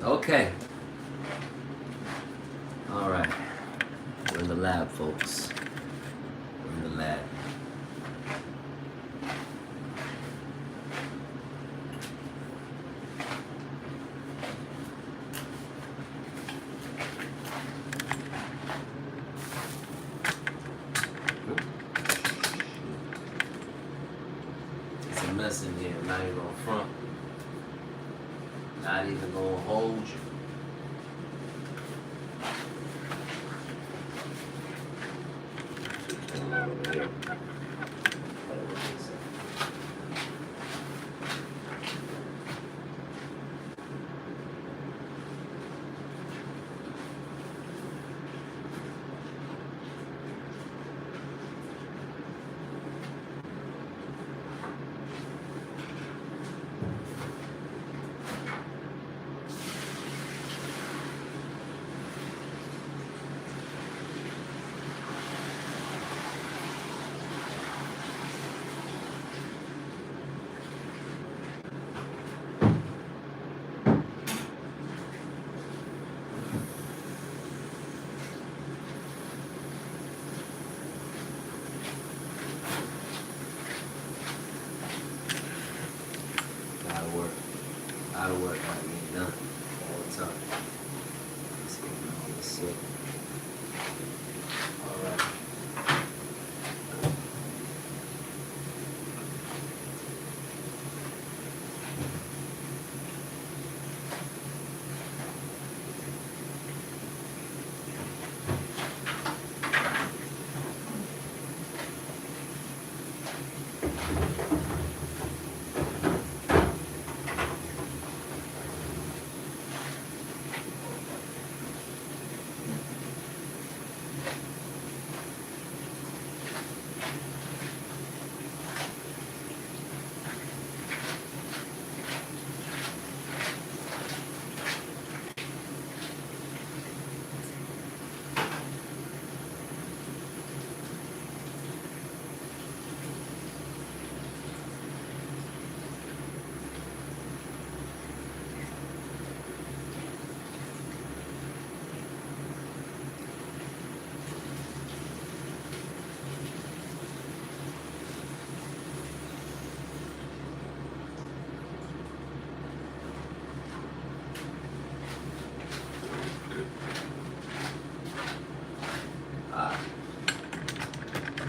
Okay. All right. We're in the lab, folks. We're in the lab. It's a mess in here. I'm not even gonna front. Not even gonna hold you. Gotta work like me done all the time. Let's get all this shit. Alright.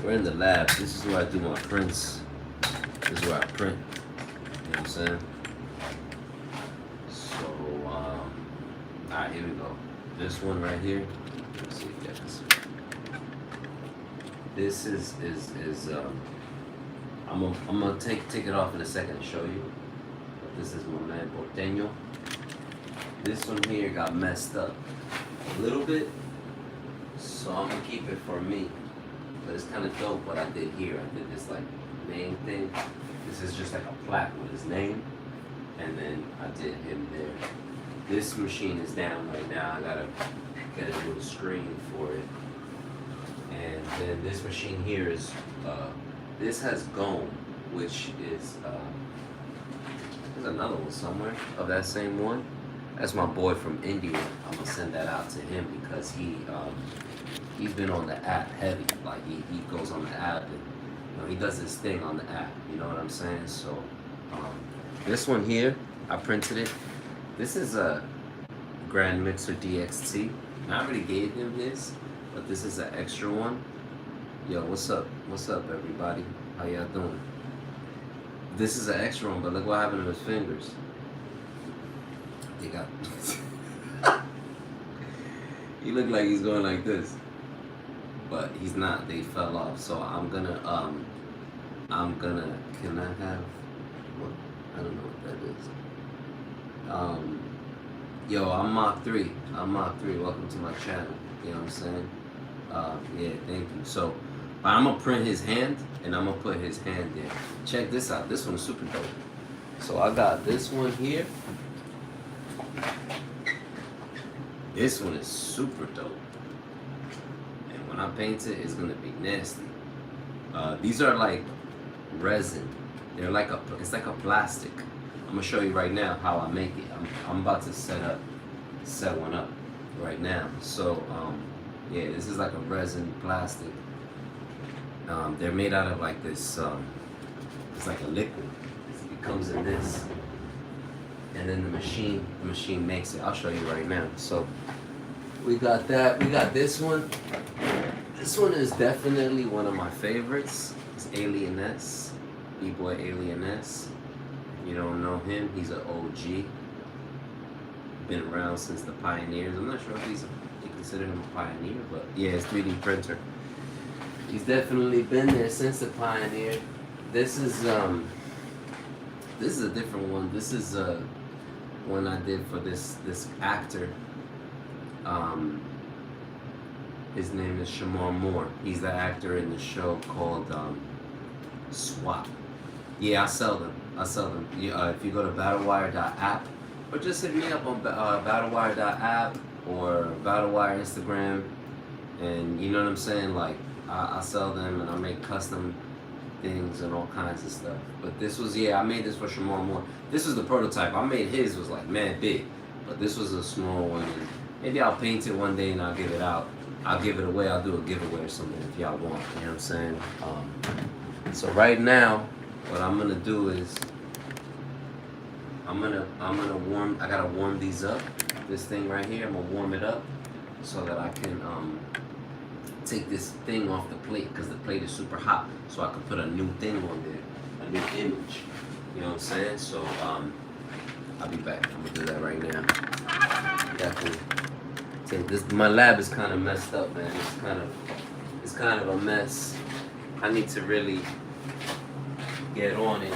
We're in the lab. This is where I do my prints. This is where I print. You know what I'm saying? So, alright, here we go. This one right here. Let's see if you guys. This is I'm gonna take it off in a second and show you. But this is my man Porteño. This one here got messed up a little bit, so I'm gonna keep it for me. But it's kind of dope what I did here. I did this like name thing. This is just like a plaque with his name, and then I did him there. This machine is down right now. I gotta get a little screen for it. And then this machine here is this has Gome, which is there's another one somewhere of that same one. That's my boy from India. I'm gonna send that out to him because he's been on the app heavy. Like he goes on the app and he does his thing on the app. You know what I'm saying? So this one here, I printed it. This is a Grand Mixer DXT. I already gave him his, but this is an extra one. Yo, what's up? What's up, everybody? How y'all doing? This is an extra one, but look what happened to his fingers. He got. He looked like he's going like this, but he's not. They fell off. So I'm gonna. Can I have? What? I don't know what that is. Yo, I'm Mach 3. I'm Mach 3. Welcome to my channel. You know what I'm saying? Yeah, thank you. So, I'm gonna print his hand, and I'm gonna put his hand there. Check this out. This one's super dope. So I got this one here. This one is super dope. And when I paint it, it's gonna be nasty. These are like resin. They're like it's like a plastic. I'm gonna show you right now how I make it. I'm about to set up set one up right now. So yeah, this is like a resin plastic. They're made out of like this. It's like a liquid. It comes in this, and then the machine makes it. I'll show you right now. So we got that. We got this one. This one is definitely one of my favorites. It's Alien S, B-Boy Alien S. If you don't know him, he's an OG. Been around since the pioneers. I'm not sure if you consider him a pioneer, but yeah, it's 3D printer. He's definitely been there since the pioneer. This is a different one. This is one I did for this actor. His name is Shamar Moore. He's the actor in the show called SWAT. Yeah, I sell them. If you go to battlewire.app, or just hit me up on battlewire.app or battlewire Instagram, and you know what I'm saying? Like, I sell them and I make custom things and all kinds of stuff. But this was, I made this for Shamar Moore. This was the prototype. I made his, was like mad big, but this was a small one. And maybe I'll paint it one day and I'll give it out. I'll give it away. I'll do a giveaway or something if y'all want. You know what I'm saying? So right now, what I'm gonna do is I'm gonna warm. I gotta warm these up. This thing right here, I'm gonna warm it up so that I can take this thing off the plate, because the plate is super hot. So I can put a new thing on there, a new image. You know what I'm saying? So I'll be back. I'm gonna do that right now. Definitely. My lab is kind of messed up, man. It's kind of a mess. I need to really get on it.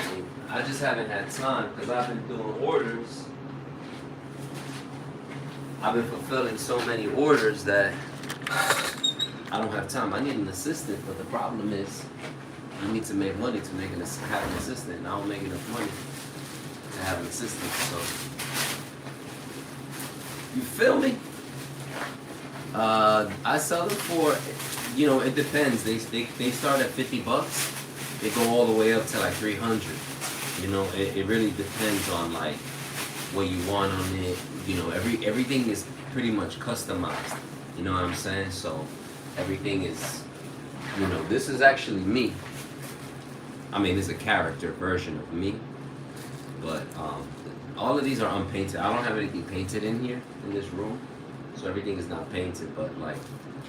I just haven't had time because I've been doing orders. I've been fulfilling so many orders that I don't have time. I need an assistant, but the problem is you need to make money to have an assistant. And I don't make enough money to have an assistant. So you feel me? I sell them for, it depends. They start at $50. They go all the way up to like 300. It really depends on like what you want on it. Everything is pretty much customized. You know what I'm saying? So everything is, this is actually me. I mean, it's a character version of me, but all of these are unpainted. I don't have anything painted in here in this room. So everything is not painted, but like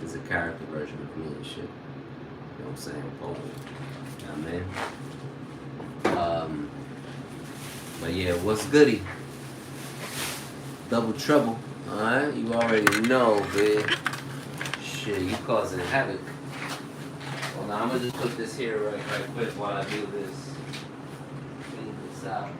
it's a character version of me and shit. You know what I'm saying? Man. But yeah, what's goody? Double trouble. Alright? You already know, bitch. Shit, you causing havoc. Well, now I'm gonna just put this here right quick while I do this. Clean this out.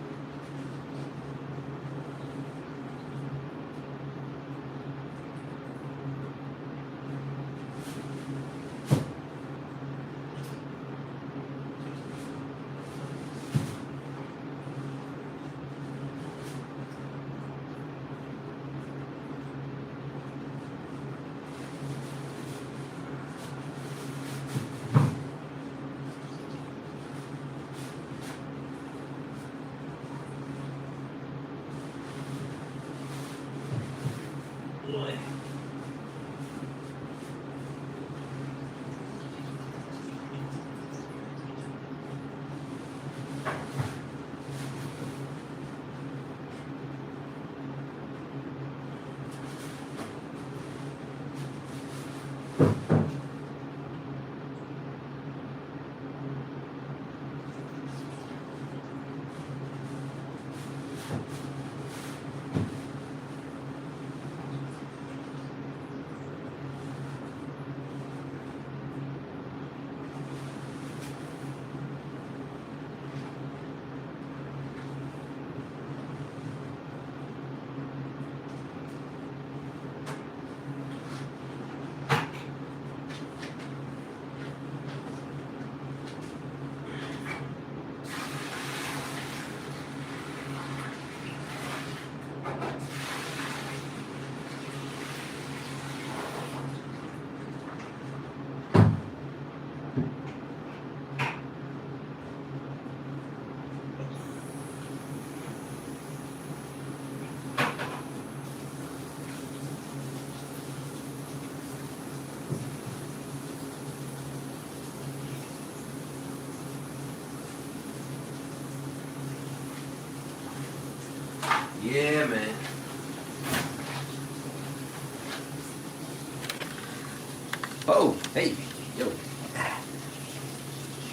Oh, hey, yo.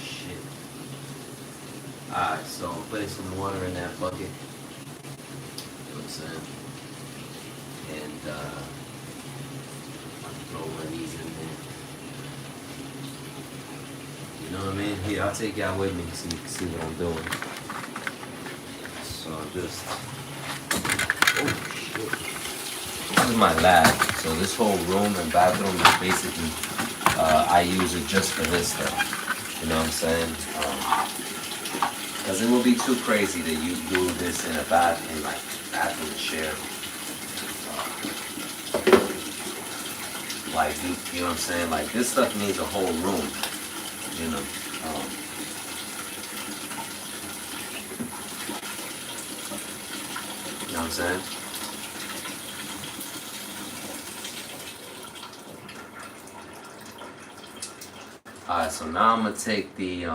Shit. Alright, so I'm putting some water in that bucket. You know what I'm saying? And I'm throw one of these in there. You know what I mean? Here, I'll take y'all with me so you can see what I'm doing. So just, oh shit. This is my lab. So this whole room and bathroom is basically, I use it just for this stuff. You know what I'm saying? Because it will be too crazy that you do this in a bathroom, like bathroom share. Like, you know what I'm saying? Like, this stuff needs a whole room, you know? You know what I'm saying? Alright, so now I'm gonna take the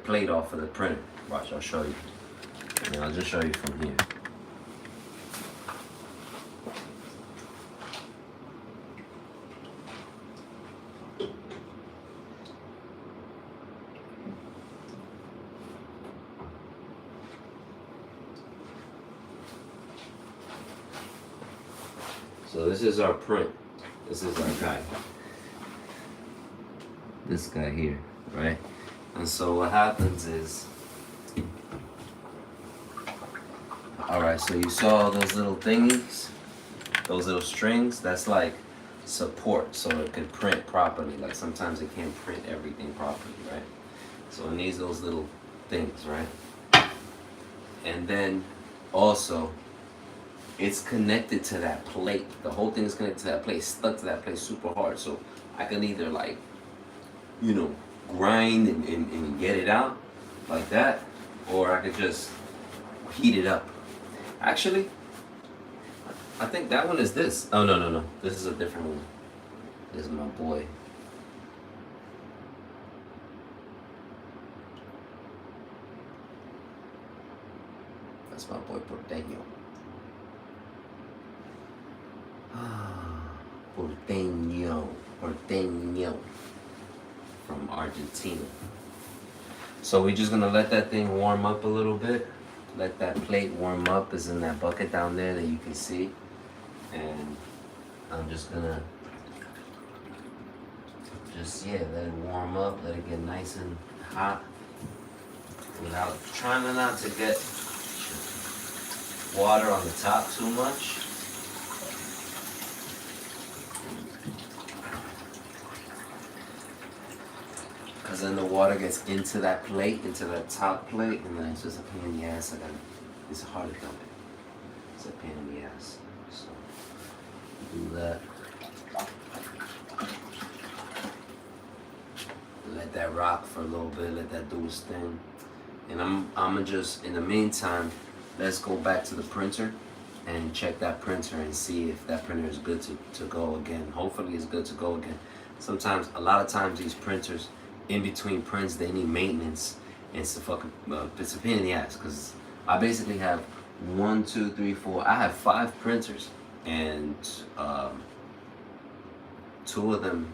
plate off of the printer. Watch, I'll show you. And I'll just show you from here. So this is our print. This is our guy. This guy here, right? And so what happens is, alright, so you saw those little thingies, those little strings, that's like support so it can print properly. Like sometimes it can't print everything properly, right? So it needs those little things, right? And then also, it's connected to that plate. The whole thing is connected to that plate, stuck to that plate super hard. So I can either like, you know, grind and get it out like that, or I could just heat it up. Actually, I think that one is this. Oh, no. This is a different one. This is my boy. That's my boy Porteño. Porteño from Argentina. So we're just gonna let that thing warm up a little bit. Let that plate warm up. It's in that bucket down there that you can see. And I'm just gonna let it warm up, let it get nice and hot without trying not to get water on the top too much. Because then the water gets into that plate, into that top plate, and then it's just a pain in the ass. It's hard to dump it. It's a pain in the ass. So, do that. Let that rock for a little bit, let that do its thing. And I'm gonna just, in the meantime, let's go back to the printer and check that printer and see if that printer is good to go again. Hopefully it's good to go again. Sometimes, a lot of times these printers, in between prints, they need maintenance, and it's a pain in the ass, because I basically have 1, 2, 3, 4, I have 5 printers, and 2 of them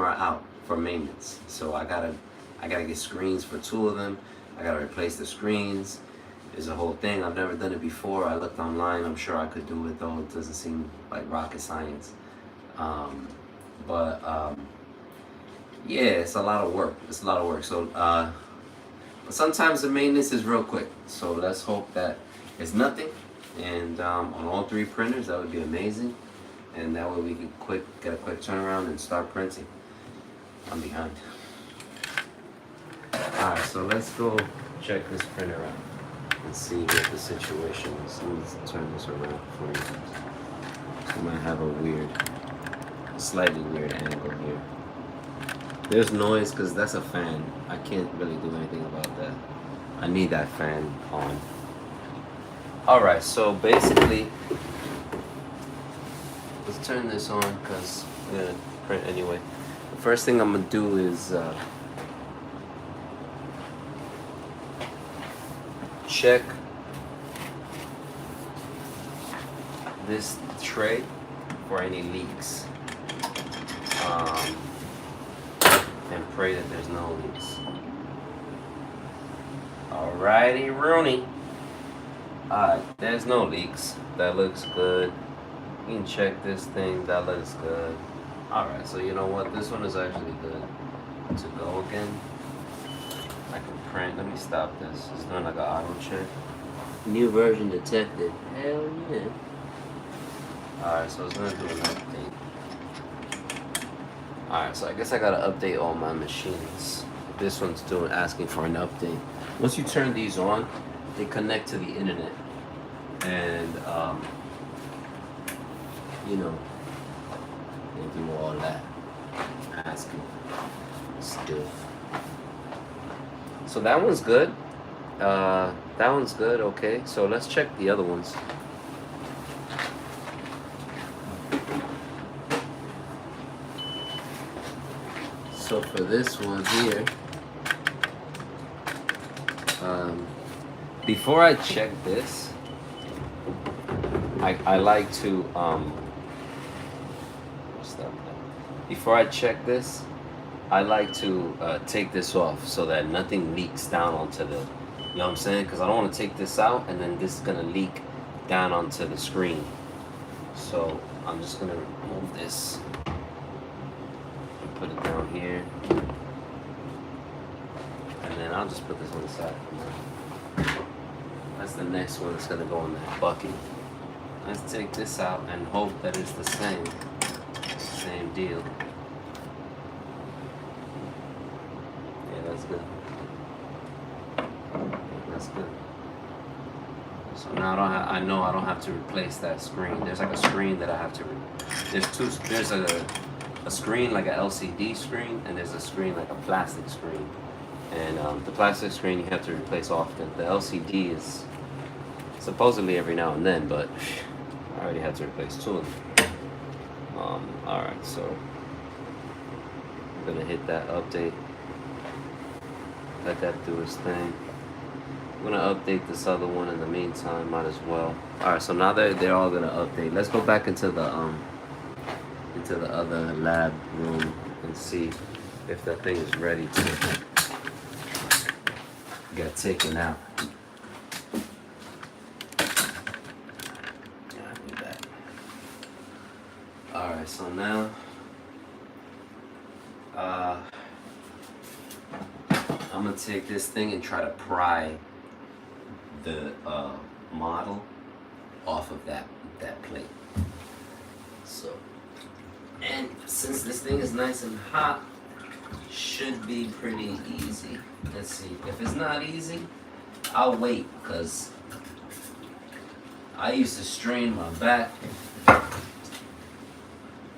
are out for maintenance. So I gotta get screens for 2 of them. I gotta replace the screens. It's a whole thing. I've never done it before. I looked online. I'm sure I could do it, though. It doesn't seem like rocket science. Yeah, it's a lot of work. So, but sometimes the maintenance is real quick. So let's hope that it's nothing. And on all 3 printers, that would be amazing. And that way we can get a quick turnaround and start printing. I'm behind. Alright, so let's go check this printer out and see what the situation is. Let me turn this around for you. So I might have a slightly weird angle here. There's noise because that's a fan. I can't really do anything about that. I need that fan on. Alright, so basically, let's turn this on because we're going to print anyway. The first thing I'm going to do is check this tray for any leaks. And pray that there's no leaks. Alrighty, Rooney. Alright, there's no leaks. That looks good. You can check this thing. That looks good. Alright, so you know what? This one is actually good to go again. I can print. Let me stop this. It's doing like an auto check. New version detected. Hell yeah. Alright, so it's gonna do an update. Alright, so I guess I gotta update all my machines. This one's asking for an update. Once you turn these on, they connect to the internet. And you know, they do all that. Asking stuff. So that one's good. That one's good, okay. So let's check the other ones. So for this one here, before I check this, I like to before I check this, I like to take this off so that nothing leaks down onto the, you know what I'm saying? Because I don't want to take this out and then this is gonna leak down onto the screen. So I'm just gonna remove this. Put it down here, and then I'll just put this on the side for now. That's the next one that's gonna go in that bucket. Let's take this out and hope that it's the same deal. Yeah, that's good. That's good. So now I know I don't have to replace that screen. There's like a screen that I have to. There's a screen like an LCD screen, and there's a screen like a plastic screen. And the plastic screen you have to replace often. The LCD is supposedly every now and then, but I already had to replace two of them. Alright, so I'm gonna hit that update. Let that do its thing. I'm gonna update this other one in the meantime, might as well. Alright, so now they're all gonna update. Let's go back into the other lab room and see if that thing is ready to get taken out. Alright, so now I'm gonna take this thing and try to pry the model off of that plate. So, and since this thing is nice and hot, should be pretty easy. Let's see. If it's not easy, I'll wait, because I used to strain my back.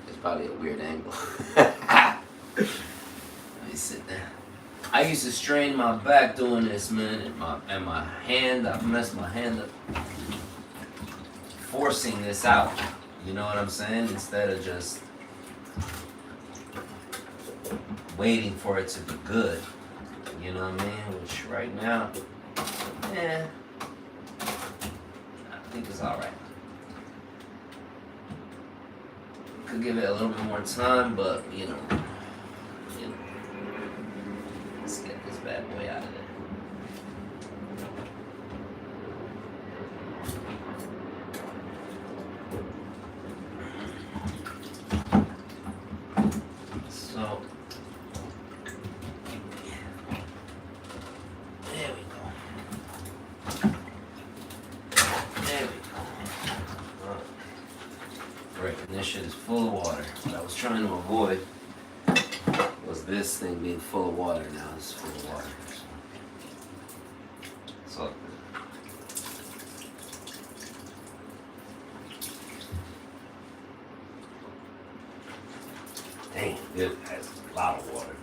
It's probably a weird angle. Let me sit there. I used to strain my back doing this, man, and my hand, I messed my hand up forcing this out. You know what I'm saying? Instead of just waiting for it to be good. You know what I mean? Which right now, yeah, I think it's alright. Could give it a little bit more time, but you know. Let's get this bad boy out of there. So, there we go. There we go. Great, and this shit is full of water. What I was trying to avoid was this thing being full of water. Now it's full of water. So dang, it has a lot of water.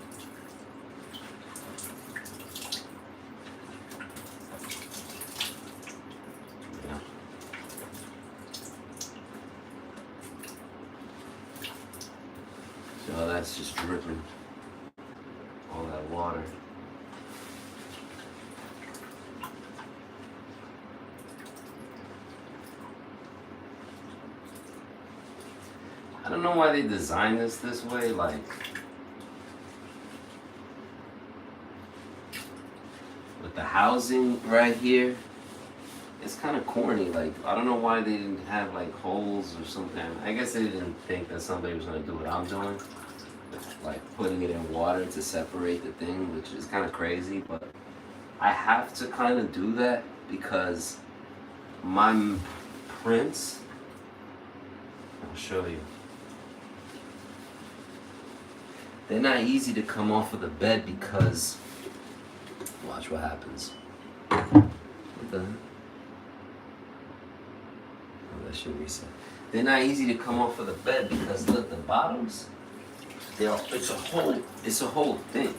Yeah. So that's just dripping. All that water. I don't know why they designed this way, like with the housing right here. It's kind of corny. Like, I don't know why they didn't have like holes or something. I guess they didn't think that somebody was gonna do what I'm doing, like putting it in water to separate the thing, which is kind of crazy. But I have to kind of do that because my prints. I'll show you. They're not easy to come off of the bed because, watch what happens. What the? Oh, that should reset. They're not easy to come off of the bed because look, the bottoms, it's a whole thing.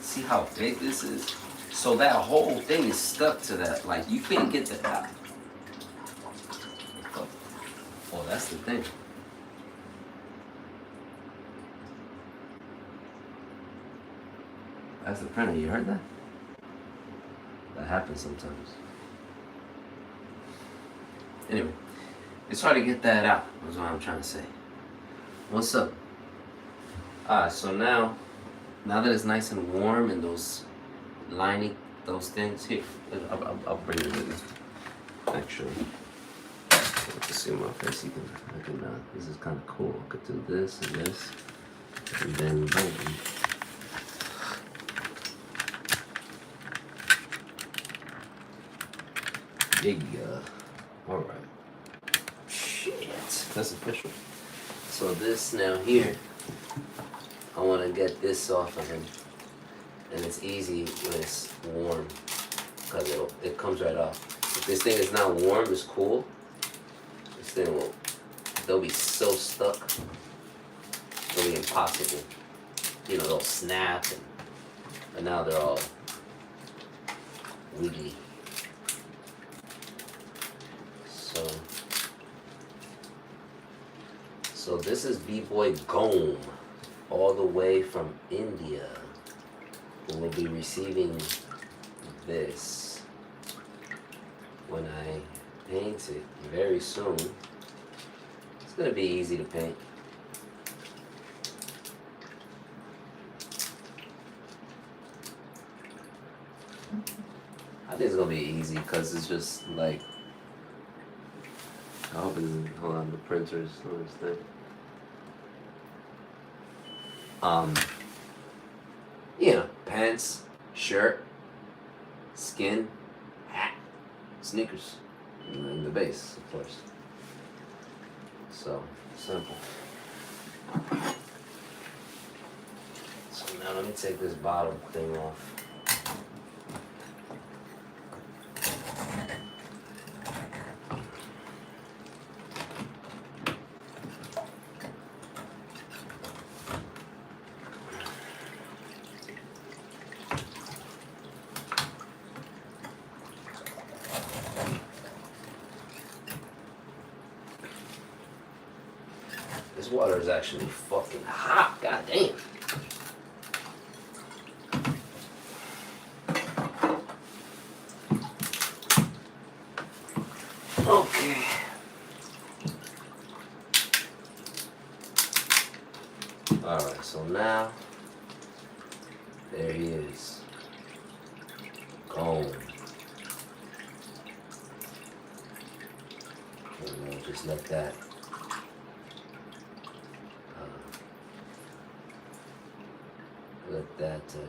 See how big this is? So that whole thing is stuck to that. Like, you can't get that out. Oh, that's the thing. That's the printer. You heard that? That happens sometimes. Anyway, it's hard to get that out. That's what I'm trying to say. What's up? So now that it's nice and warm and those lining, those things here, I'll bring it with me. Actually, you can see my face. This is kind of cool. I could do this and this, and then boom. Alright. Shit. That's official. So this now here, I want to get this off of him. And it's easy when it's warm. Because it comes right off. If this thing is not warm, it's cool. This thing they'll be so stuck. It'll be impossible. You know, they'll snap and now they're all wiggly. So this is B-Boy Gome, all the way from India, who will be receiving this when I paint it very soon. It's gonna be easy to paint. I think it's gonna be easy because it's just like, I hope it isn't, hold on, the printer's on this thing. You know, pants, shirt, skin, hat, sneakers, and then the base, of course. So, simple. So now let me take this bottom thing off. This water is actually fucking hot, goddamn. Okay. Alright, so now, there he is. Gone. And we'll just let that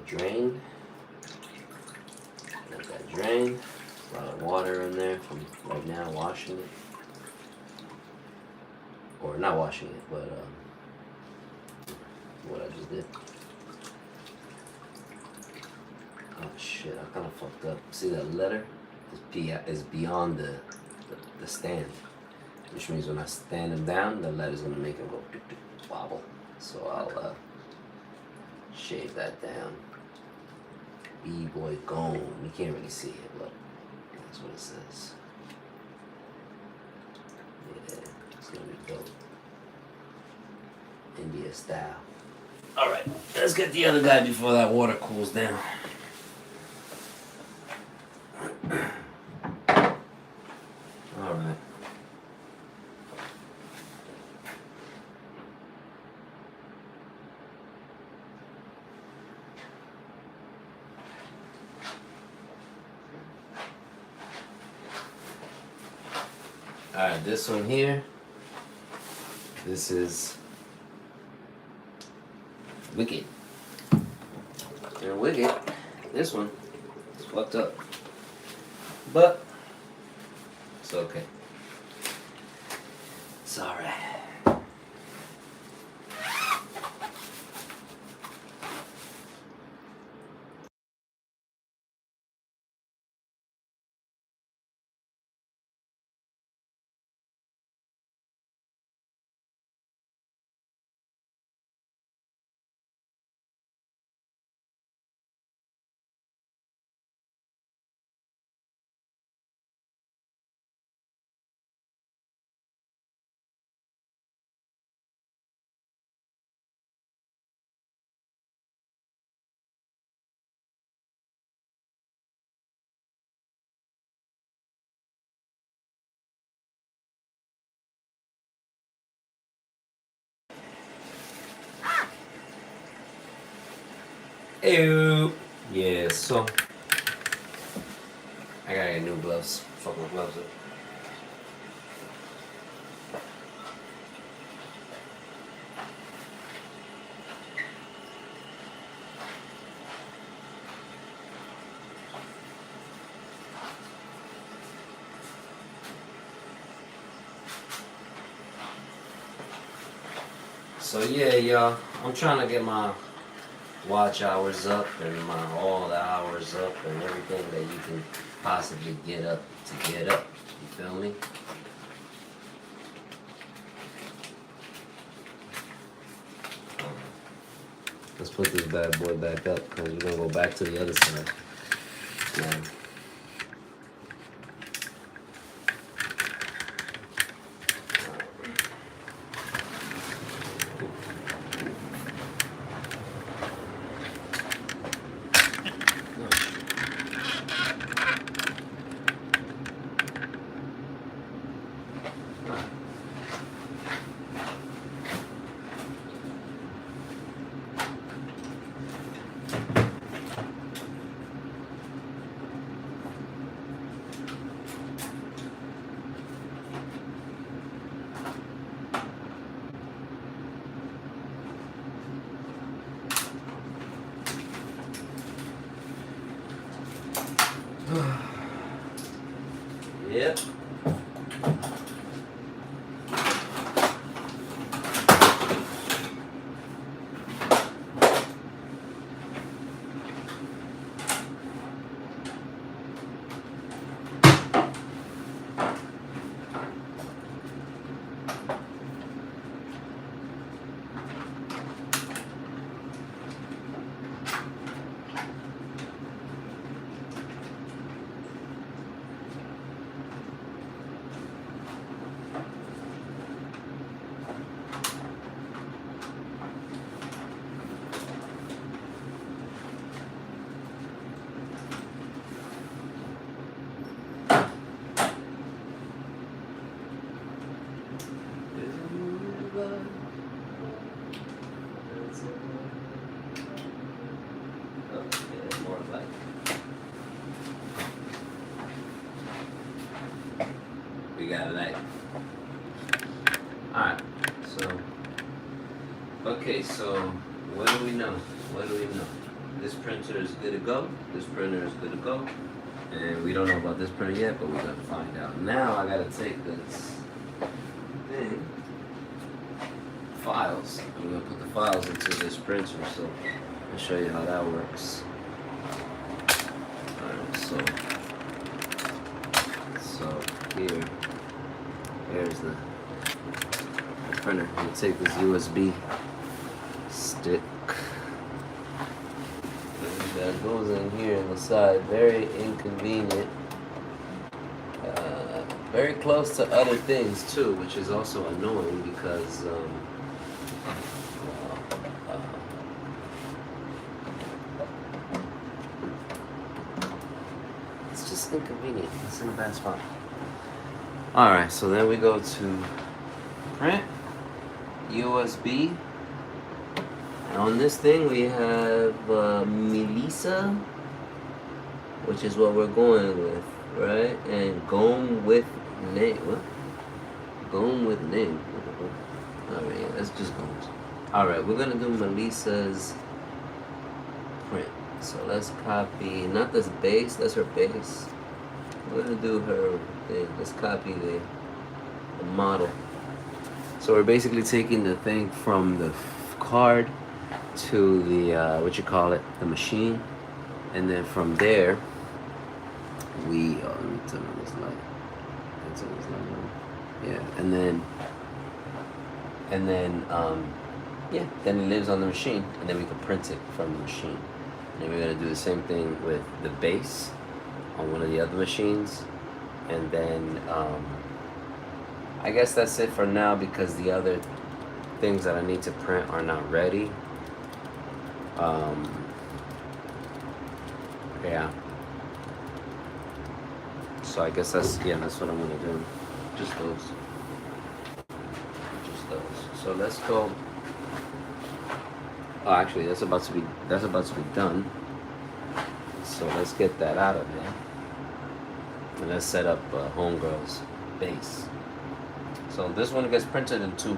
drain. Let that drain. A lot of water in there from right now washing it. Or not washing it, but what I just did. Oh shit, I kind of fucked up. See that letter? Is beyond the stand. Which means when I stand him down, the letter's gonna make him go wobble. So I'll shave that down. B-Boy Gome. You can't really see it, but that's what it says. Yeah, it's gonna be dope. India style. Alright, let's get the other guy before that water cools down. Alright. Alright, this one here. This is Wicked. And Wicked, this one is fucked up. But it's okay. It's alright. Ew. Yeah, so I gotta get new gloves. Fuck my gloves up. So yeah, y'all, I'm trying to get my watch hours up and all the hours up and everything that you can possibly get up to get up. You feel me? Let's put this bad boy back up because we're gonna go back to the other side. Yeah. Yep. We got a light. Alright, so okay, so what do we know? What do we know? This printer is good to go. This printer is good to go. And we don't know about this printer yet, but we're gonna find out. Now I gotta take this thing, files. I'm gonna put the files into this printer, so I'll show you how that works. Alright, so here's the printer. You take this USB stick that goes in here on the side. Very inconvenient. Very close to other things too, which is also annoying because it's just inconvenient. It's in a bad spot. Alright, so then we go to print, USB. And on this thing we have Melissa, which is what we're going with, right? And going with name. What? going with name. Alright, yeah, that's just goons. Alright, we're gonna do Melissa's print. So let's copy, not this base, that's her base. We're gonna do her thing. Let's copy the model. So we're basically taking the thing from the card to the, what you call it, the machine. And then from there, we, let me turn on this light. Yeah, and then yeah, then it lives on the machine, and then we can print it from the machine. And then we're gonna do the same thing with the base on one of the other machines, and then I guess that's it for now because the other things that I need to print are not ready. Yeah. So I guess that's what I'm gonna do. Just those. So let's go. Oh, actually, that's about to be done. So let's get that out of there, and let's set up Homegirl's base. So this one gets printed in two: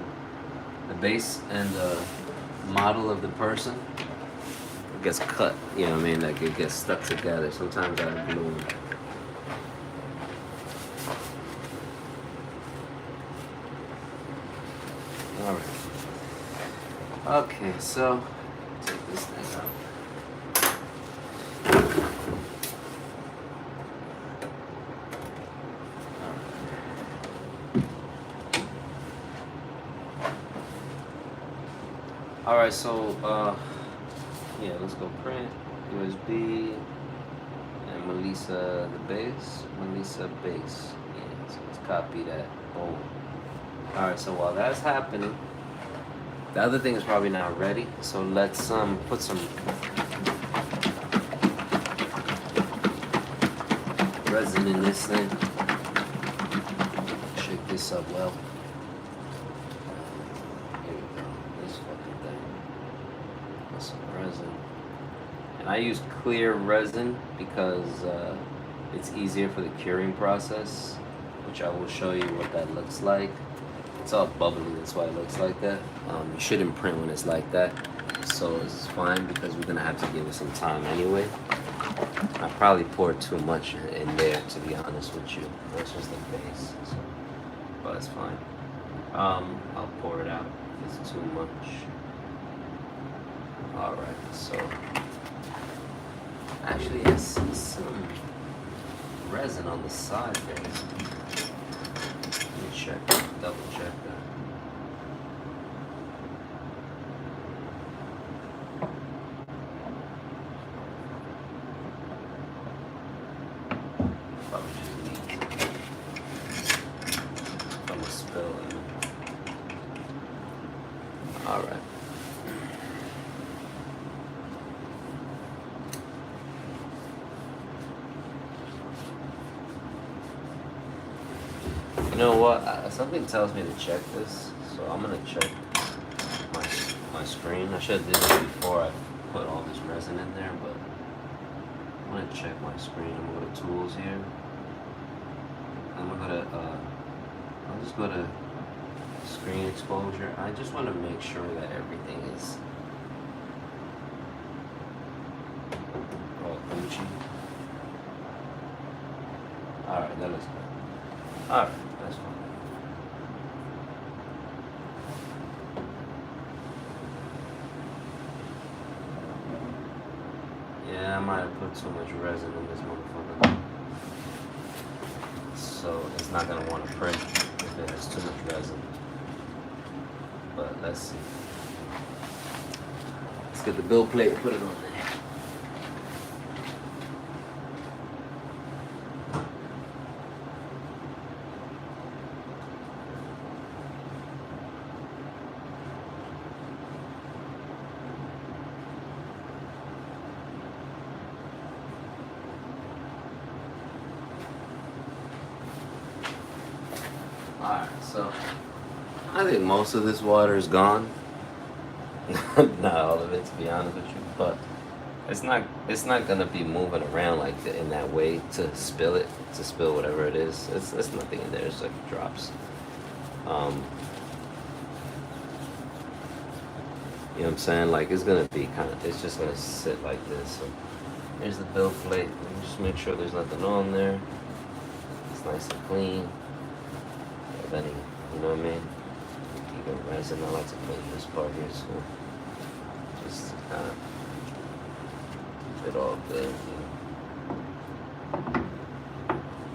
the base and the model of the person. It gets cut. You know what I mean? Like it gets stuck together. Sometimes I glue them. Alright. Okay, so take this thing out. Alright, so yeah, let's go print USB and Melissa the base. Melissa base. Yeah, so let's copy that. Boom. Alright, so while that's happening, the other thing is probably not ready, so let's put some resin in this thing. Shake this up well. Here we go, this fucking thing. Put some resin. And I use clear resin because it's easier for the curing process, which I will show you what that looks like. It's all bubbly, that's why it looks like that. You shouldn't print when it's like that. So it's fine because we're gonna have to give it some time anyway. I probably poured too much in there, to be honest with you. This was the base, so, but it's fine. I'll pour it out if it's too much. Alright, so actually I see some resin on the side there. Let me check, double check that. Probably just leak from a spill. Alright. You know what? Something tells me to check this, so I'm gonna check my screen. I should have did this before I put all this resin in there, but I'm gonna check my screen. I'm gonna go to tools here. I'm gonna I'll just go to screen exposure. I just want to make sure that everything is all Gucci. All right, that looks good. All right. That's fine. Yeah, I might have put too much resin in this motherfucker. So it's not gonna want to print if it has too much resin. But let's see. Let's get the bill plate and put it on there. Alright, so I think most of this water is gone. Not all of it, to be honest with you, but it's not gonna be moving around like in that way to spill whatever it is. It's nothing in there. It's like drops. Um, you know what I'm saying? Like it's gonna be kind of, it's just gonna sit like this. So here's the build plate. Let me just make sure there's nothing on there. It's nice and clean. If any, you know what I mean? Even resin, I like to clean this part here, so just keep it all good.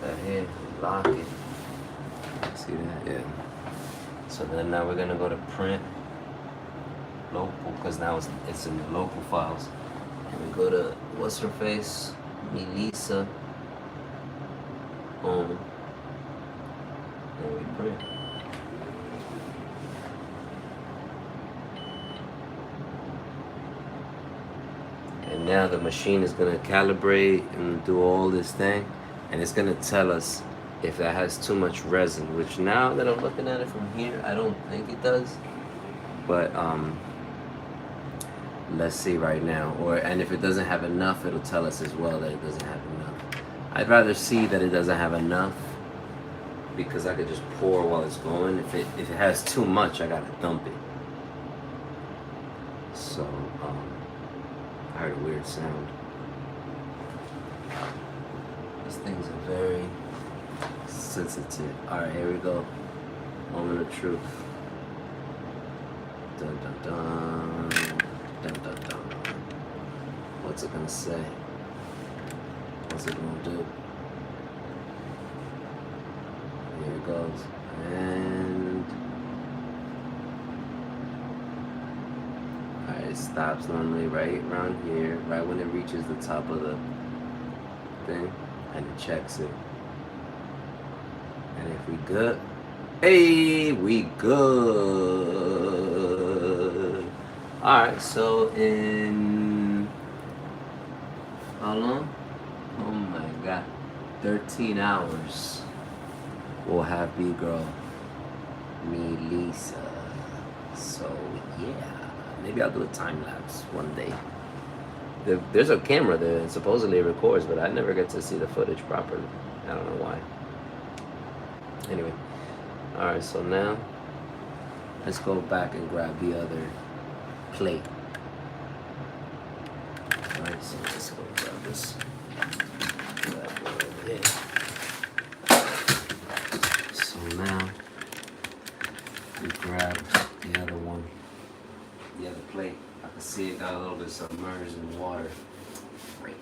That here, lock it. See that? Yeah. So then now we're gonna go to print local, because now it's in the local files. And we go to what's her face? Melissa. Boom. And we print. And now the machine is gonna calibrate and do all this thing, and it's gonna tell us if that has too much resin, which now that I'm looking at it from here, I don't think it does. But let's see right now. And if it doesn't have enough, it'll tell us as well that it doesn't have enough. I'd rather see that it doesn't have enough, because I could just pour while it's going. If it has too much, I gotta dump it. So I heard a weird sound. These things are very sensitive. Alright, here we go. Moment of truth. Dun dun dun. Dun dun dun. What's it gonna say? What's it gonna do? Here it goes. And alright, it stops normally right around here, right when it reaches the top of the thing, and it checks it. And if we good, hey, we good. Alright, so in how long? Oh my god, 13 hours. We'll have B-Girl Melissa. So yeah, maybe I'll do a time lapse one day. There's a camera there that supposedly records, but I never get to see the footage properly. I don't know why. Anyway, alright, so now let's go back and grab the other plate. Alright, so let's go grab this. Grab one over here. So now we grab the other one, the other plate. I can see it got a little bit submerged in water. Great.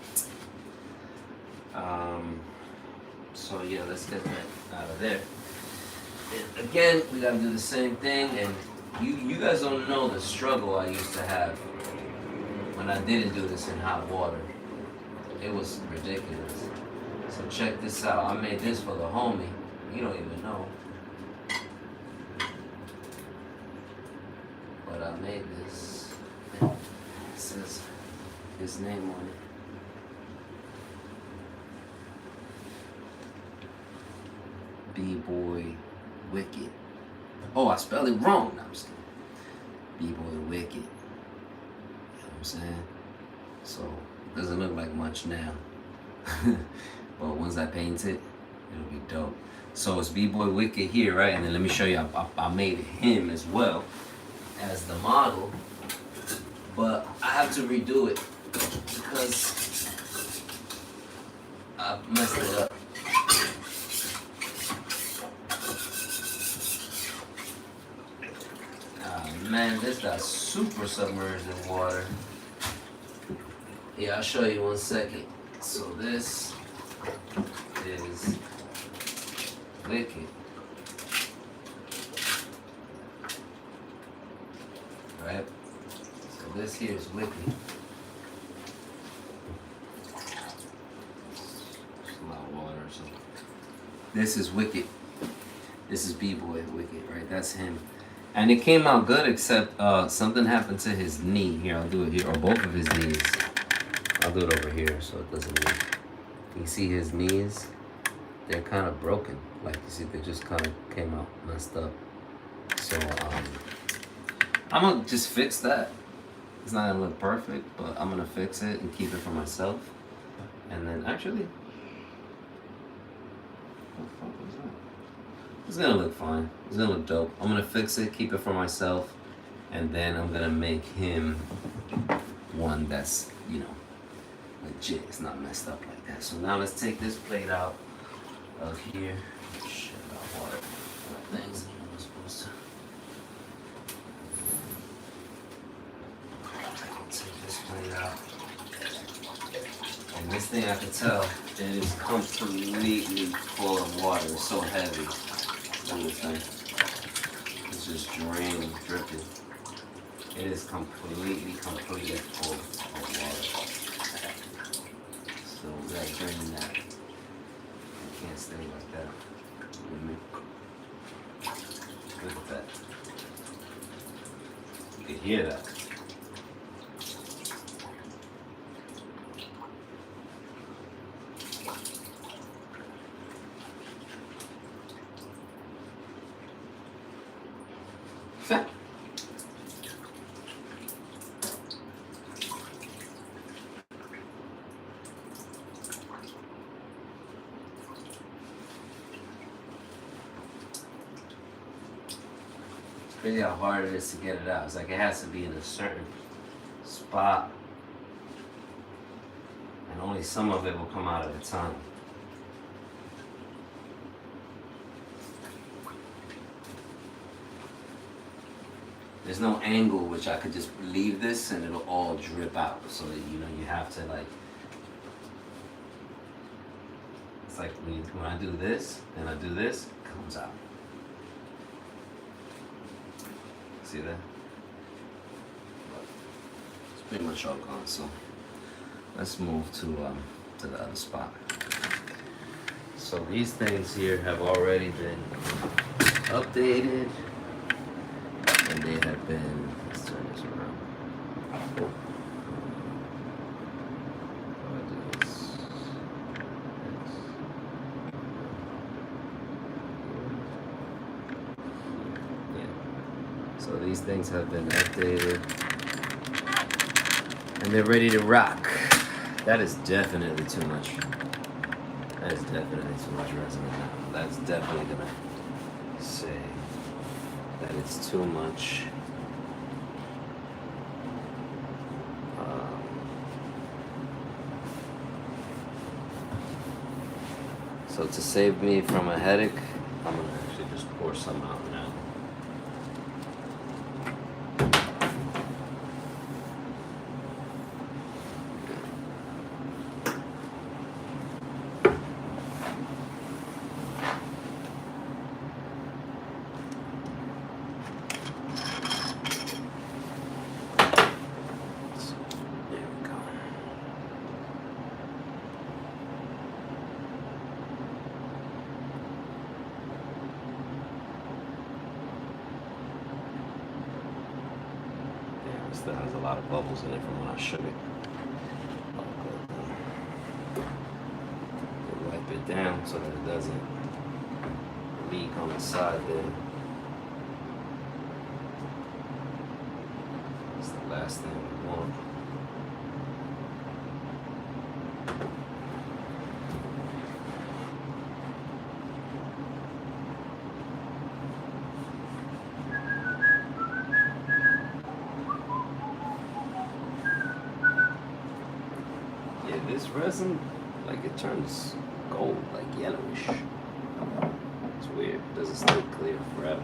So yeah, let's get that out of there. And again, we gotta do the same thing, and you guys don't know the struggle I used to have when I didn't do this in hot water. It was ridiculous. So check this out. I made this for the homie. You don't even know. But I made this. It says his name on it. B-Boy Wicked. Oh, I spelled it wrong. No, I'm just kidding. B-Boy Wicked. You know what I'm saying? So, it doesn't look like much now. But once I paint it, it'll be dope. So it's B-Boy Wicked here, right? And then let me show you, I made him as well as the model. But I have to redo it because I messed it up. Man, this got super submerged in water. Yeah, I'll show you 1 second. So this is Wicked. Right? So this here is Wicked. Just a lot of water or something. This is Wicked. This is B-Boy Wicked, right? That's him. And it came out good, except something happened to his knee. Here, I'll do it here, or both of his knees. I'll do it over here so it doesn't move. You see his knees? They're kind of broken. Like, you see, they just kind of came out messed up. So, I'm going to just fix that. It's not going to look perfect, but I'm going to fix it and keep it for myself. And then, actually, what the fuck was that? It's gonna look fine. It's gonna look dope. I'm gonna fix it, keep it for myself, and then I'm gonna make him one that's, you know, legit. It's not messed up like that. So now let's take this plate out of here. Shit, I got water. Things that I'm supposed to. Take this plate out. And this thing I can tell it is completely full of water. It's so heavy. Look at this thing. It's just draining, dripping. It is completely full of water. So we gotta drain that. It can't stay like that. Look at that. You can hear that. Crazy how hard it is to get it out. It's like it has to be in a certain spot, and only some of it will come out at a time. There's no angle which I could just leave this and it'll all drip out. So that, you know, you have to like. It's like when I do this and I do this, it comes out. See that? It's pretty much all gone. So let's move to the other spot. So these things here have already been updated, and they have been. Let's turn this around. So these things have been updated and they're ready to rock. That is definitely too much. That is definitely too much resin now. That's definitely gonna say that it's too much. So to save me from a headache, I'm gonna actually just pour some out now. Still has a lot of bubbles in it from when I shook it. Wipe it down so that it doesn't leak on the side there. That's the last thing we want. This resin, like it turns gold, like yellowish. It's weird. It doesn't stay clear forever.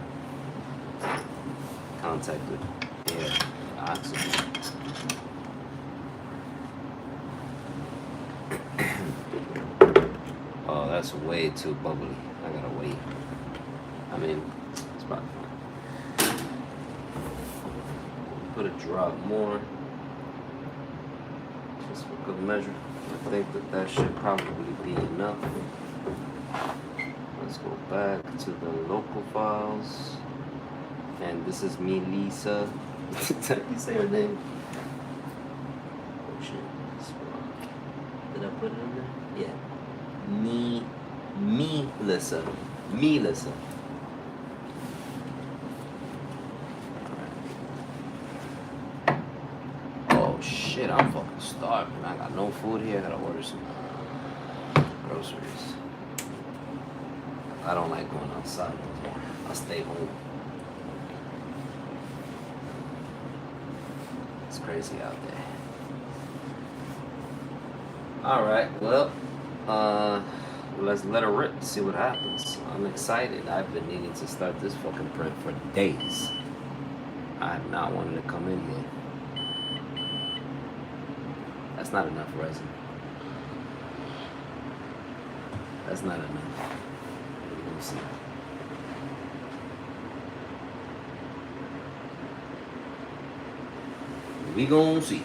Contact with air, oxygen. Oh, that's way too bubbly. I gotta wait. I mean, it's probably fine. Put a drop more. Just for good measure. I think that should probably be enough. Let's go back to the local files. And this is me, Lisa. Did you say her name? Oh shit. Did I put it in there? Yeah. Me, Lisa. Me, Lisa. Shit, I'm fucking starving. I got no food here. I gotta order some groceries. I don't like going outside anymore. I stay home. It's crazy out there. Alright, well, let's let her rip, see what happens. I'm excited. I've been needing to start this fucking print for days. I have not wanted to come in here. That's not enough resin. That's not enough. We'll see. We gon' see.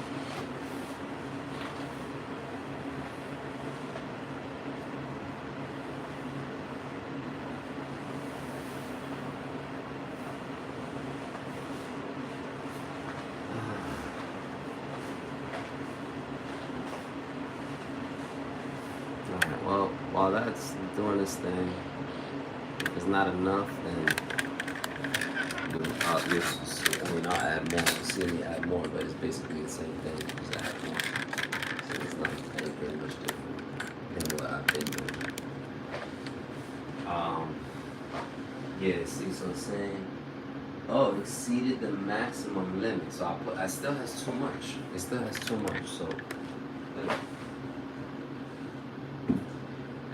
Alright, well, while that's doing this thing, if it's not enough, then I'll add more. See me add more, but it's basically the same thing. Just add more. So it's not anything much different than what I've been doing. Yeah, see, so I'm saying, oh, exceeded the maximum limit. So I still has too much. It still has too much. So,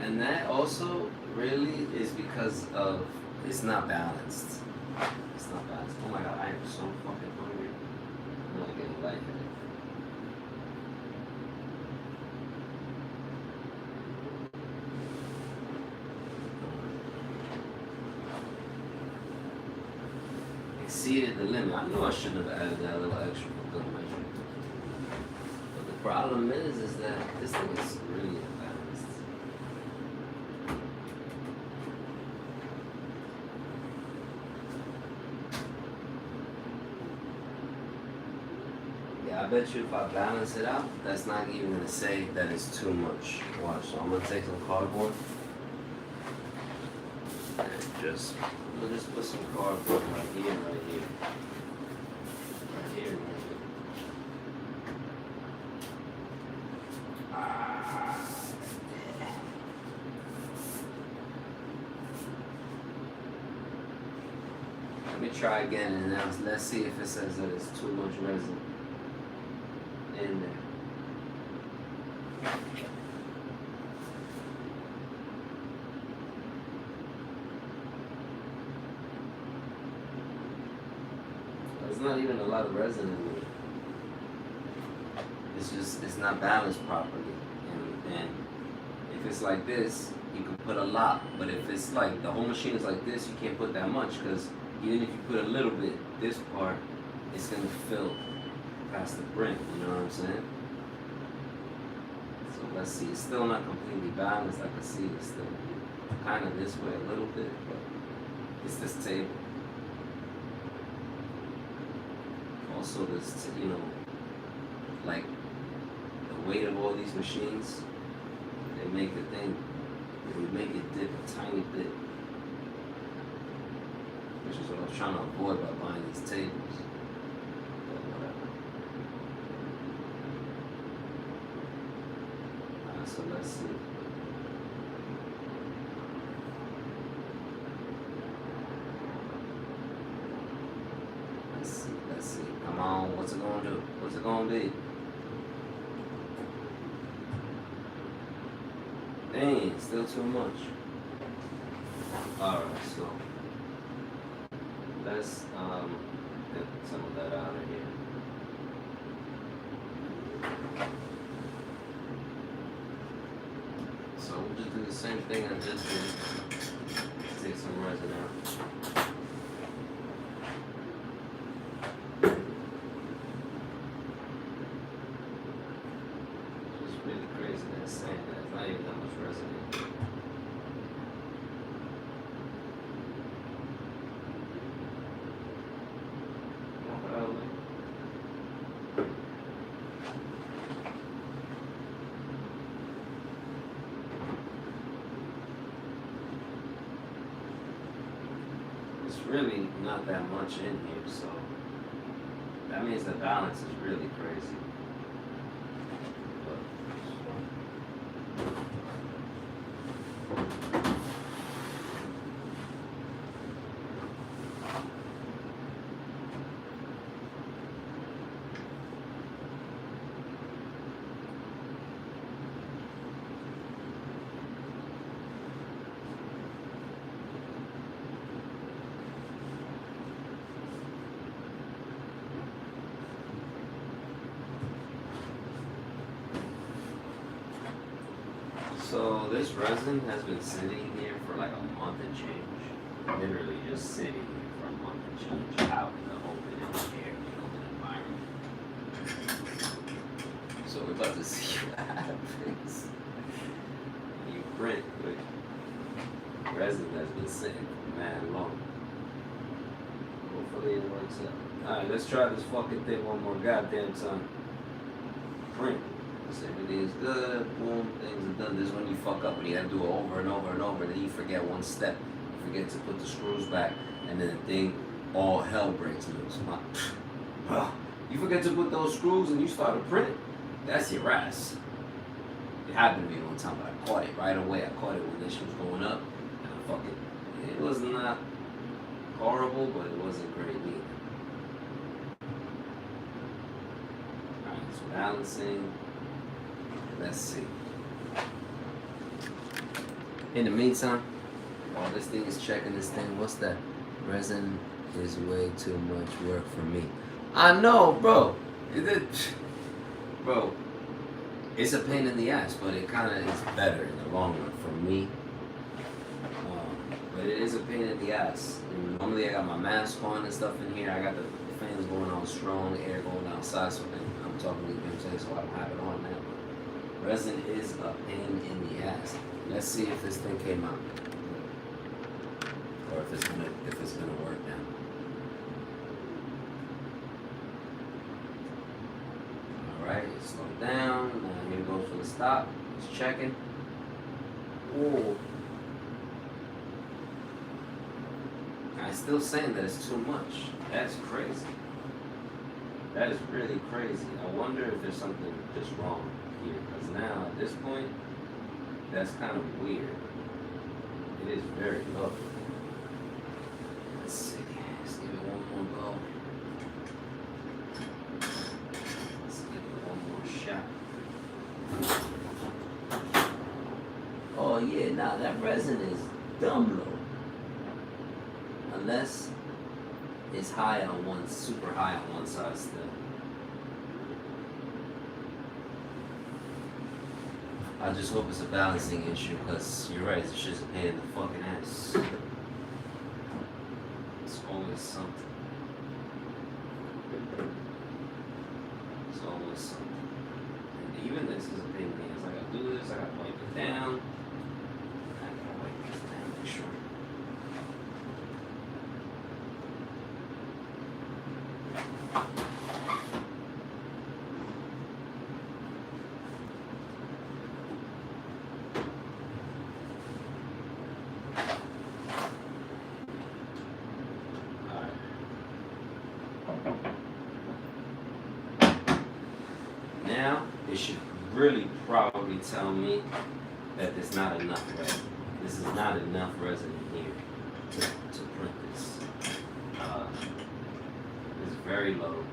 and that also really is because of it's not balanced. It's not balanced. Oh my god, I am so fucking hungry. I'm not getting lightheaded. Exceeded the limit. I know I shouldn't have added that little extra for good measure. But the problem is that this thing is really imbalanced. Yeah, I bet you if I balance it out, that's not even gonna say that it's too much. Watch, so I'm gonna take some cardboard and we'll just put some cardboard right here, right here. Right here, right here. Let me try again and now let's see if it says that it's too much resin in there. There's not even a lot of resin in there. It's not balanced properly. And if it's like this, you can put a lot. But if it's like the whole machine is like this, you can't put that much because even if you put a little bit, this part, it's gonna fill past the brim. You know what I'm saying? So let's see. It's still not completely balanced. I can see it's still kind of this way a little bit, but it's this table. Also, this, you know, like the weight of all these machines, they make the thing, they make it dip a tiny bit, which is what I was trying to avoid by buying these tables. But whatever. Alright, so let's see. Let's see. Come on, what's it gonna do? What's it gonna be? Dang, still too much. Alright, so let's get some of that out of here. So we'll just do the same thing I just did. Let's take some resin out. Really not that much in here, so that means the balance is really crazy. So this resin has been sitting here for like a month and change. Literally just sitting here for a month and change out in the open in the air, environment. So we're about to see what happens. You print with resin that's been sitting for mad long. Hopefully it works out. Alright, let's try this fucking thing one more goddamn time. Print. So everything is good, boom, things are done. This is when you fuck up, when you gotta do it over and over and over, and then you forget one step. You forget to put the screws back, and then the thing, all hell breaks loose. You forget to put those screws and you start to print, that's your ass. It happened to me one time, but I caught it right away. I caught it when this shit was going up, and I fucking, it was not horrible, but it wasn't great either. Alright, it's balancing. Let's see. In the meantime, while this thing is checking this thing, what's that? Resin is way too much work for me. I know, bro. Bro, it's a pain in the ass, but it kind of is better in the long run for me. But it is a pain in the ass. And normally I got my mask on and stuff in here. I got the fans going on strong, air going outside, so I'm talking to you, know what I'm saying, so I don't have it on now. Resin is a pain in the ass. Let's see if this thing came out, or if it's gonna work now. All right, slow down. Now here goes for the stop. It's checking. Whoa. I'm still saying that it's too much. That's crazy. That is really crazy. I wonder if there's something just wrong here, because now at this point, that's kind of weird. It is very low. Let's see. Let's give it one more go. Let's give it one more shot. Oh yeah, nah, that resin is dumb low. Unless it's high on one, super high on one side still. I just hope it's a balancing issue, because you're right, it's just a pain in the fucking ass. It's always something. It's always something. And even this is a pain in the ass. I gotta do this, I gotta wipe it down. I gotta wipe this down, make sure. Now, it should really probably tell me that there's not enough resin. This is not enough resin in here to print this. It's very low.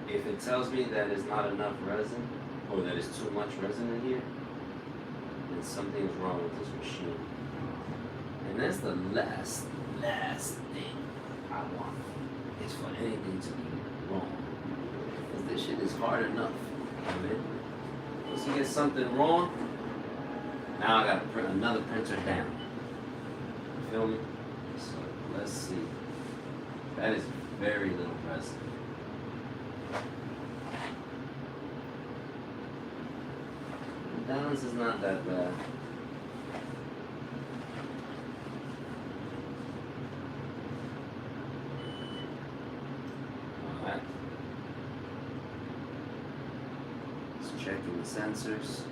If it tells me that it's not enough resin, or that it's too much resin in here, then something's wrong with this machine. And that's the last thing I want, is for anything to be wrong. Because this shit is hard enough. I mean, once you get something wrong, now I gotta print another printer down. You feel me? So let's see. That is very little resin. The balance is not that bad. Alright. Just checking the sensors.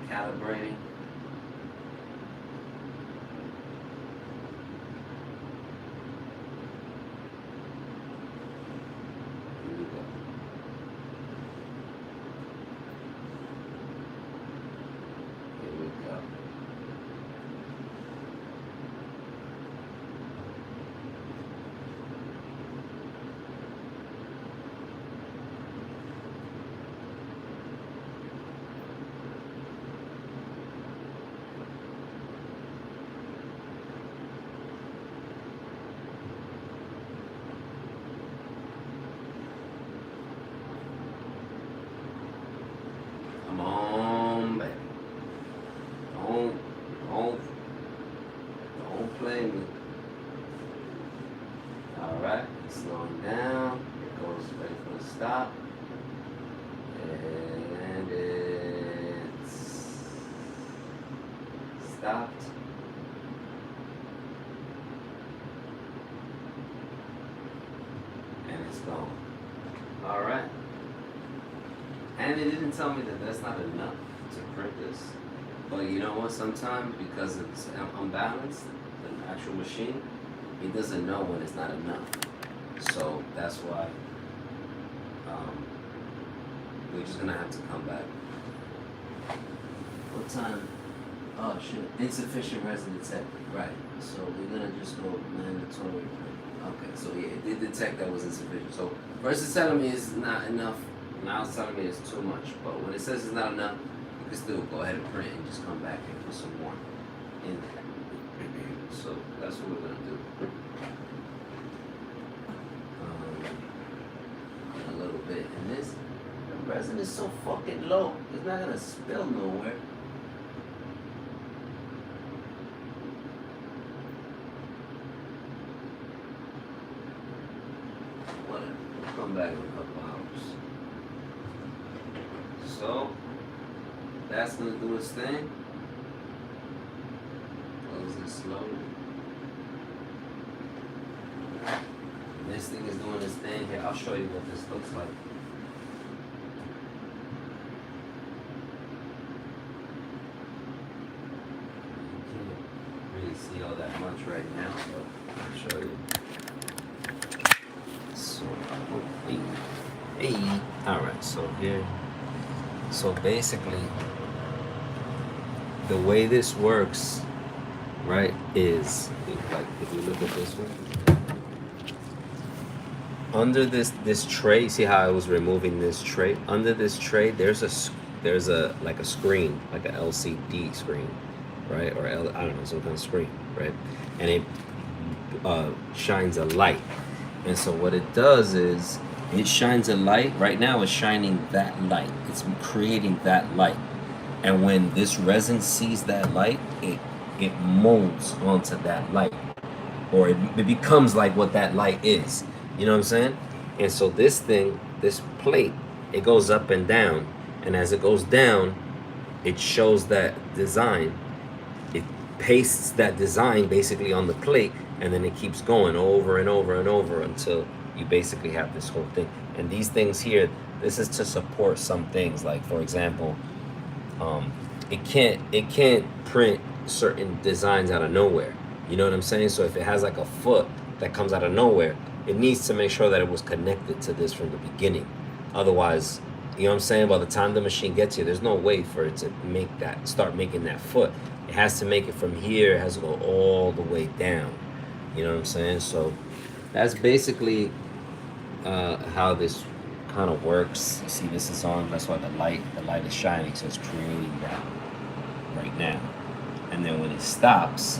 Calibrating. Here we go. Here we go. play me. Alright, slowing down. It goes ready for the stop. And it's stopped. And it's gone. Alright. And it didn't tell me that that's not enough to print this. But you know what? Sometimes because it's unbalanced, the actual machine, it doesn't know when it's not enough. So that's why we're just gonna have to come back. What time? Oh shit! Insufficient resin detected. Right. So we're gonna just go mandatory. Okay. So yeah, it did detect that was insufficient. So first it's telling me it's not enough. Now it's telling me it's too much. But when it says it's not enough, you can still go ahead and print and just come back and put some more in there. So that's what we're gonna do. A little bit, and this the resin is so fucking low. It's not gonna spill nowhere. Whatever. We'll come back in a couple hours. So that's gonna do its thing. Close it slowly. This thing is doing its thing. Here, I'll show you what this looks like. You can't really see all that much right now, but I'll show you. So, hey. Alright, so here. So basically, the way this works, right, is like if you look at this one. Under this tray, see how I was removing this tray? Under this tray, there's a like a screen, like a LCD screen, right? Or I don't know, some kind of screen, right? And it shines a light. And so what it does is it shines a light. Right now, it's shining that light. It's creating that light. And when this resin sees that light, it molds onto that light, or it becomes like what that light is. You know what I'm saying? And so this thing, this plate, it goes up and down. And as it goes down, it shows that design. It pastes that design basically on the plate, and then it keeps going over and over and over until you basically have this whole thing. And these things here, this is to support some things. Like, for example, it can't print certain designs out of nowhere. You know what I'm saying? So if it has like a foot that comes out of nowhere, it needs to make sure that it was connected to this from the beginning. Otherwise, you know what I'm saying? By the time the machine gets here, there's no way for it to start making that foot. It has to make it from here. It has to go all the way down. You know what I'm saying? So that's basically how this kind of works. You see, this is on. That's why the light is shining. So it's creating that right now. And then when it stops,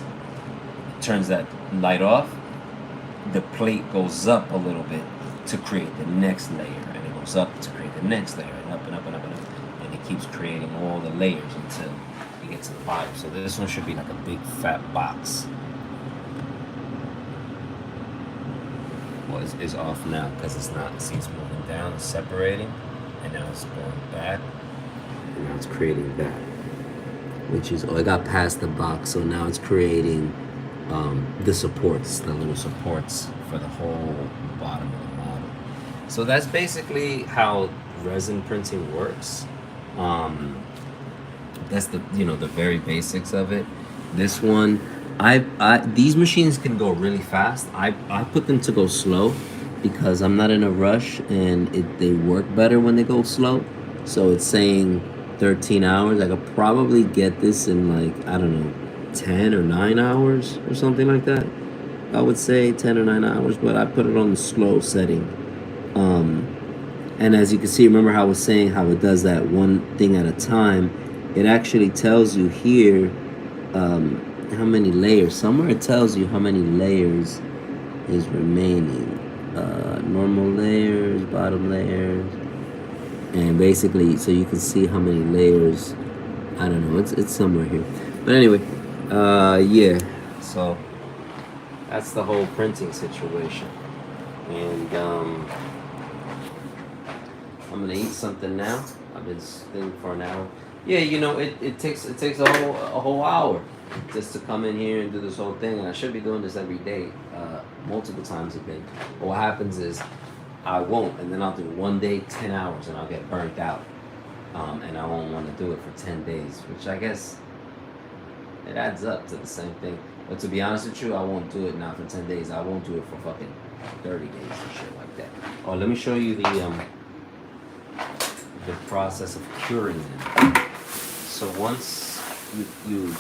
it turns that light off. The plate goes up a little bit to create the next layer, and it goes up to create the next layer, and up and up and up and up, and it keeps creating all the layers until you get to the bottom. So this one should be like a big fat box. Well, it's off now because it's not. See, it's moving down, it's separating, and now it's going back, and now it's creating that, which is it got past the box, so now it's creating the supports, the little supports for the whole bottom of the model. So that's basically how resin printing works. That's the very basics of it. This one, these machines can go really fast. I put them to go slow because I'm not in a rush, and they work better when they go slow. So it's saying 13 hours. I could probably get this in like, I don't know, 10 or 9 hours or something like that. I would say 10 or 9 hours, but I put it on the slow setting. And as you can see, remember how I was saying how it does that one thing at a time. It actually tells you here how many layers. Somewhere it tells you how many layers is remaining. Normal layers, bottom layers, and basically, so you can see how many layers. I don't know. It's somewhere here. But anyway, yeah. So that's the whole printing situation. And I'm gonna eat something now. I've been sitting for an hour. Yeah, you know, it takes a whole hour just to come in here and do this whole thing, and I should be doing this every day, multiple times a day. But what happens is I won't, and then I'll do one day 10 hours, and I'll get burnt out, and I won't want to do it for 10 days, which I guess it adds up to the same thing. But to be honest with you, I won't do it now for 10 days. I won't do it for fucking 30 days and shit like that. Oh, let me show you the process of curing them. So once you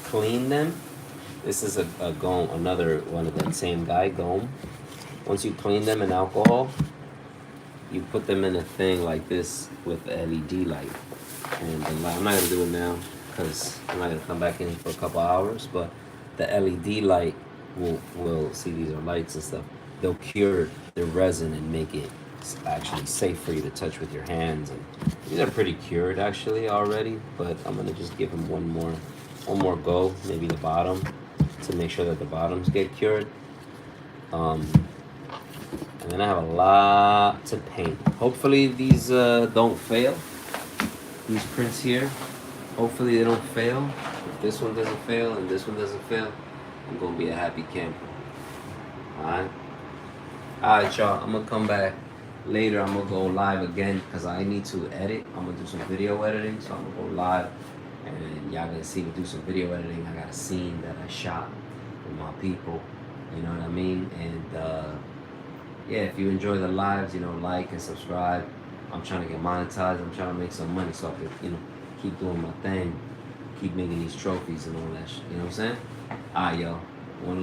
clean them, this is a Gome, another one of that same guy, Gome. Once you clean them in alcohol, you put them in a thing like this with the LED light. And the light, I'm not gonna do it now because I'm not gonna come back in for a couple hours, but the LED light will see, these are lights and stuff. They'll cure the resin and make it actually safe for you to touch with your hands. And these are pretty cured actually already, but I'm gonna just give them one more go, maybe the bottom, to make sure that the bottoms get cured. And then I have a lot to paint. Hopefully these don't fail. These prints here, hopefully they don't fail. If this one doesn't fail and this one doesn't fail, I'm gonna be a happy camper. Alright y'all, I'm gonna come back later. I'm gonna go live again because I need to edit. I'm gonna do some video editing, so I'm gonna go live and y'all gonna see me do some video editing. I got a scene that I shot with my people, you know what I mean? And yeah, if you enjoy the lives, you know, like and subscribe. I'm trying to get monetized. I'm trying to make some money so I can, you know, keep doing my thing, keep making these trophies and all that shit. You know what I'm saying? Alright, yo. One love.